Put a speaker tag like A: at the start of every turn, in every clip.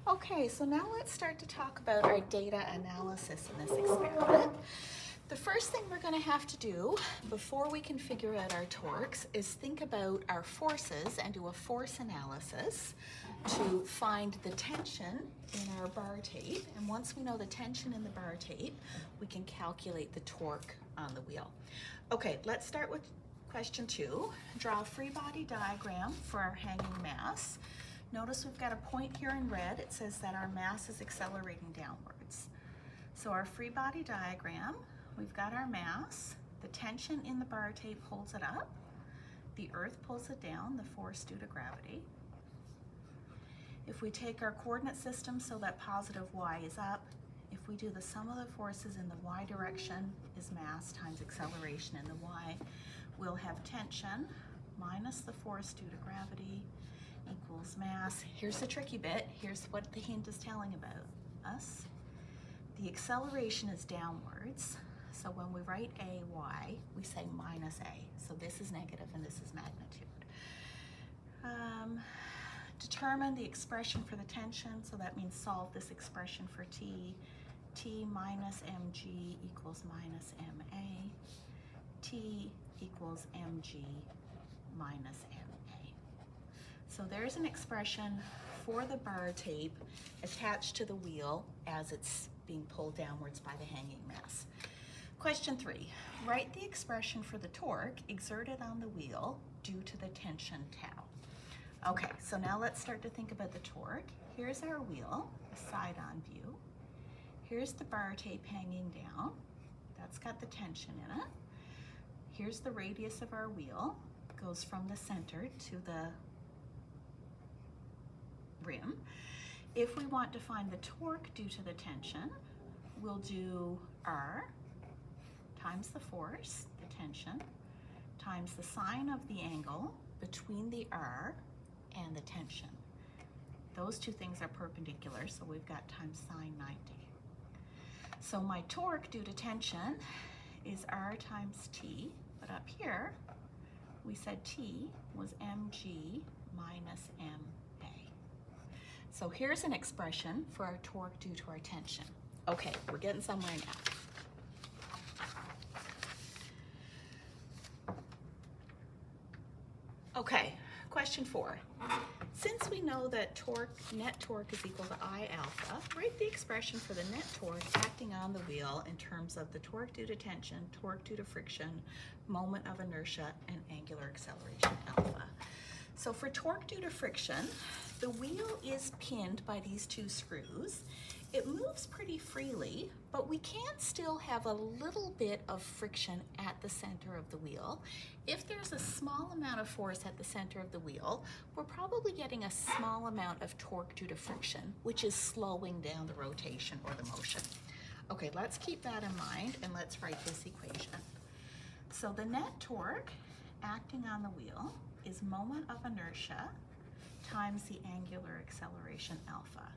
A: Okay, so now let's start to talk about our data analysis in this experiment. The first thing we're going to have to do before we can figure out our torques is think about our forces and do a force analysis to find the tension in our bar tape. And once we know the tension in the bar tape, we can calculate the torque on the wheel. Okay, let's start with question 2. Draw a free body diagram for our hanging mass. Notice we've got a point here in red. It says that our mass is accelerating downwards. So our free body diagram, we've got our mass. The tension in the bar tape holds it up. The earth pulls it down, the force due to gravity. If we take our coordinate system so that positive y is up, if we do the sum of the forces in the y direction is mass times acceleration in the y, we'll have tension minus the force due to gravity equals mass. Here's the tricky bit. Here's what the hint is telling about us. The acceleration is downwards. So when we write ay, we say minus a. So this is negative and this is magnitude. Determine the expression for the tension. So that means solve this expression for t. T minus mg equals minus ma. T equals mg minus ma. So there's an expression for the bar tape attached to the wheel as it's being pulled downwards by the hanging mass. Question 3, write the expression for the torque exerted on the wheel due to the tension tau. Okay, so now let's start to think about the torque. Here's our wheel, a side-on view. Here's the bar tape hanging down. That's got the tension in it. Here's the radius of our wheel. It goes from the center to the rim. If we want to find the torque due to the tension, we'll do R times the force, the tension, times the sine of the angle between the R and the tension. Those two things are perpendicular, so we've got times sine 90. So my torque due to tension is R times T, but up here we said T was mg minus ma. So here's an expression for our torque due to our tension. Okay, we're getting somewhere now. Okay, question 4. Since we know that net torque is equal to I alpha, write the expression for the net torque acting on the wheel in terms of the torque due to tension, torque due to friction, moment of inertia, and angular acceleration alpha. So for torque due to friction, the wheel is pinned by these 2 screws. It moves pretty freely, but we can still have a little bit of friction at the center of the wheel. If there's a small amount of force at the center of the wheel, we're probably getting a small amount of torque due to friction, which is slowing down the rotation or the motion. Okay, let's keep that in mind and let's write this equation. So the net torque acting on the wheel is moment of inertia times the angular acceleration alpha.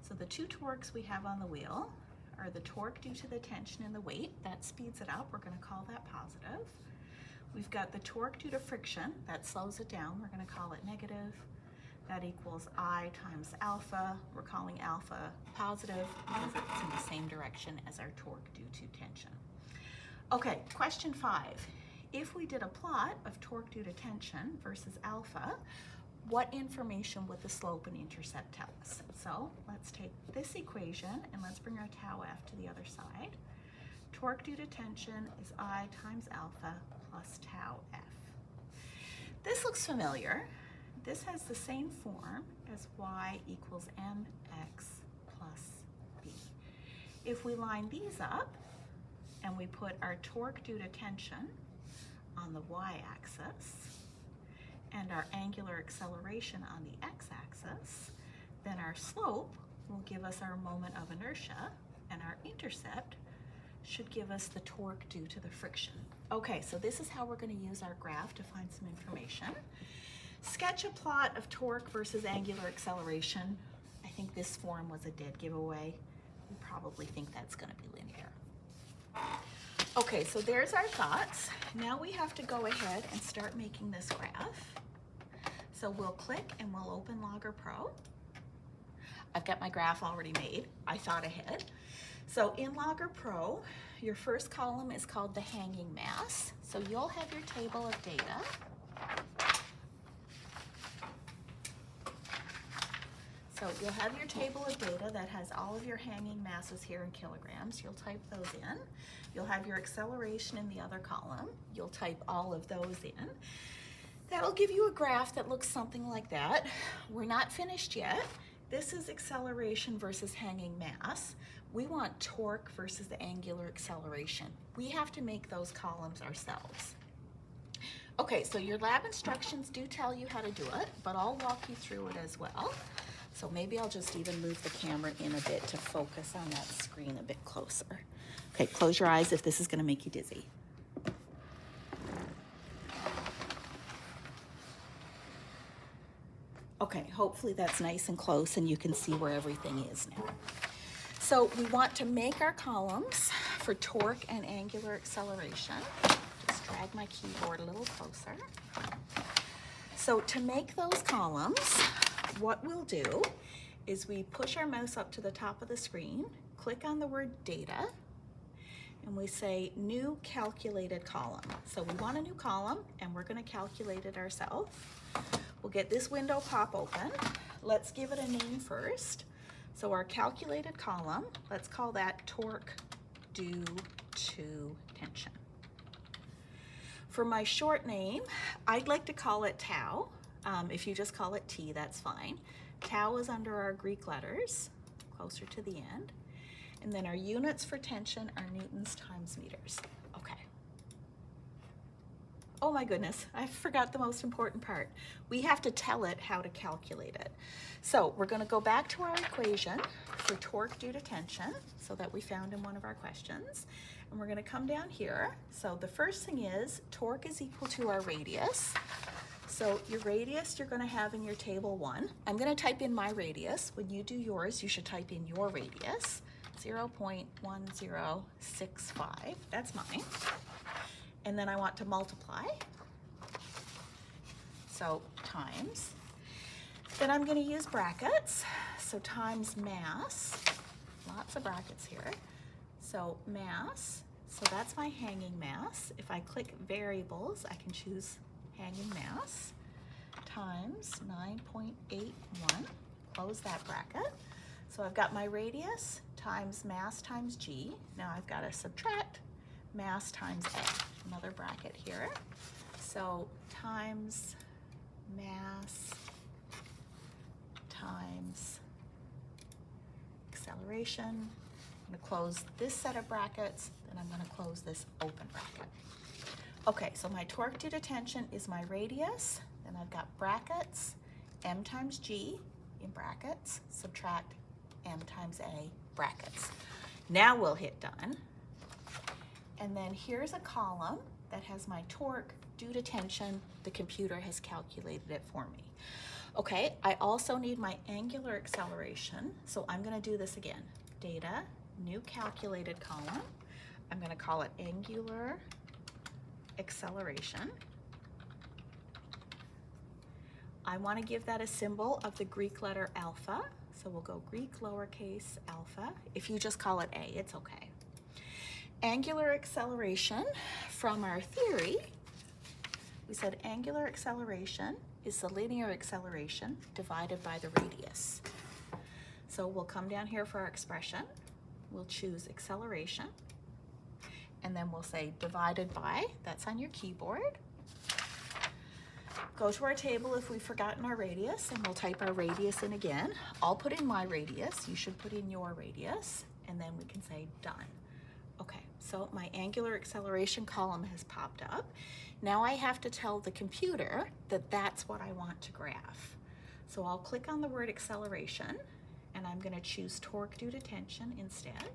A: So the 2 torques we have on the wheel are the torque due to the tension and the weight. That speeds it up. We're going to call that positive. We've got the torque due to friction. That slows it down. We're going to call it negative. That equals I times alpha. We're calling alpha positive because it's in the same direction as our torque due to tension. Okay, question 5. If we did a plot of torque due to tension versus alpha, what information would the slope and intercept tell us? So let's take this equation and let's bring our tau f to the other side. Torque due to tension is I times alpha plus tau f. This looks familiar. This has the same form as y equals mx plus b. If we line these up and we put our torque due to tension on the y-axis and our angular acceleration on the x-axis, then our slope will give us our moment of inertia and our intercept should give us the torque due to the friction. Okay, so this is how we're going to use our graph to find some information. Sketch a plot of torque versus angular acceleration. I think this form was a dead giveaway. We probably think that's going to be linear. Okay, so there's our thoughts. Now we have to go ahead and start making this graph. So we'll click and we'll open Logger Pro. I've got my graph already made. I thought ahead. So in Logger Pro, your first column is called the hanging mass. So you'll have your table of data. So you'll have your table of data that has all of your hanging masses here in kilograms. You'll type those in. You'll have your acceleration in the other column. You'll type all of those in. That'll give you a graph that looks something like that. We're not finished yet. This is acceleration versus hanging mass. We want torque versus the angular acceleration. We have to make those columns ourselves. Okay, so your lab instructions do tell you how to do it, but I'll walk you through it as well. So maybe I'll just even move the camera in a bit to focus on that screen a bit closer. Okay, close your eyes if this is gonna make you dizzy. Okay, hopefully that's nice and close and you can see where everything is now. So we want to make our columns for torque and angular acceleration. Just drag my keyboard a little closer. So to make those columns, what we'll do is we push our mouse up to the top of the screen, click on the word data, and we say new calculated column. So we want a new column and we're gonna calculate it ourselves. We'll get this window pop open. Let's give it a name first. So our calculated column, let's call that torque due to tension. For my short name, I'd like to call it tau. If you just call it T, that's fine. Tau is under our Greek letters, closer to the end. And then our units for tension are newtons times meters. Okay. Oh my goodness, I forgot the most important part. We have to tell it how to calculate it. So we're gonna go back to our equation for torque due to tension, so that we found in one of our questions. And we're gonna come down here. So the first thing is torque is equal to our radius. So your radius you're gonna have in your table 1. I'm gonna type in my radius. When you do yours, you should type in your radius, 0.1065, that's mine. And then I want to multiply, so times. Then I'm gonna use brackets, so times mass, lots of brackets here. So mass, so that's my hanging mass. If I click variables, I can choose hanging mass, times 9.81, close that bracket. So I've got my radius times mass times G. Now I've got to subtract mass times A, another bracket here. So times mass times acceleration. I'm gonna close this set of brackets, then I'm gonna close this open bracket. Okay, so my torque due to tension is my radius, then I've got brackets, m times g in brackets, subtract m times a brackets. Now we'll hit done. And then here's a column that has my torque due to tension. The computer has calculated it for me. Okay, I also need my angular acceleration, so I'm gonna do this again. Data, new calculated column. I'm gonna call it angular acceleration. I wanna give that a symbol of the Greek letter alpha, so we'll go Greek lowercase alpha. If you just call it A, it's okay. Angular acceleration, from our theory, we said angular acceleration is the linear acceleration divided by the radius. So we'll come down here for our expression. We'll choose acceleration, and then we'll say divided by, that's on your keyboard. Go to our table if we've forgotten our radius, and we'll type our radius in again. I'll put in my radius, you should put in your radius, and then we can say done. Okay, so my angular acceleration column has popped up. Now I have to tell the computer that that's what I want to graph. So I'll click on the word acceleration, and I'm gonna choose torque due to tension instead.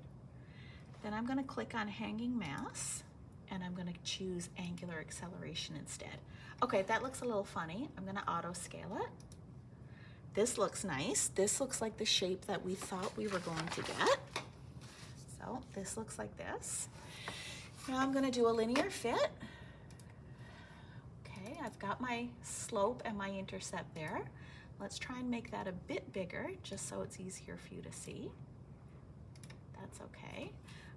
A: Then I'm gonna click on hanging mass, and I'm gonna choose angular acceleration instead. Okay, that looks a little funny. I'm gonna auto scale it. This looks nice. This looks like the shape that we thought we were going to get. So this looks like this. Now I'm gonna do a linear fit. Okay, I've got my slope and my intercept there. Let's try and make that a bit bigger, just so it's easier for you to see. That's okay.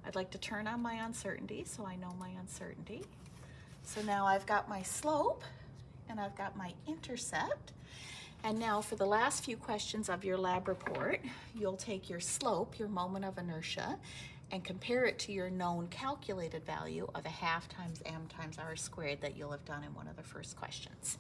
A: I'd like to turn on my uncertainty so I know my uncertainty. So now I've got my slope and I've got my intercept. And now for the last few questions of your lab report, you'll take your slope, your moment of inertia, and compare it to your known calculated value of 1/2 times m times r squared that you'll have done in one of the first questions.